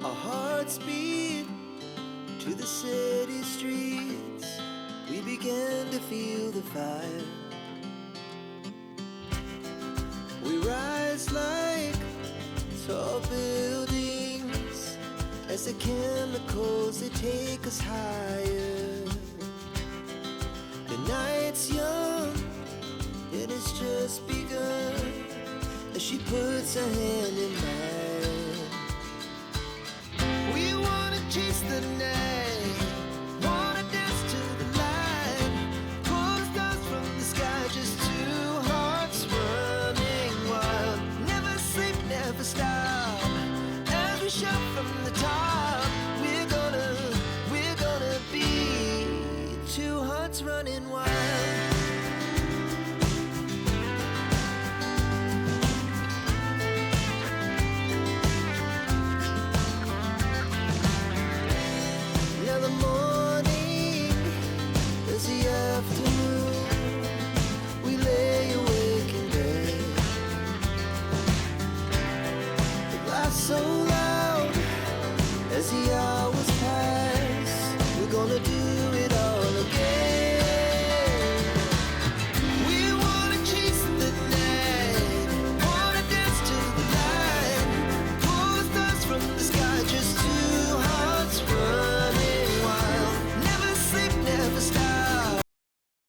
Our hearts beat to the city streets. We began to feel the fire. We rise like tall buildings as the chemicals, they take us higher. The night's young and it's just begun as she puts her hand in mine.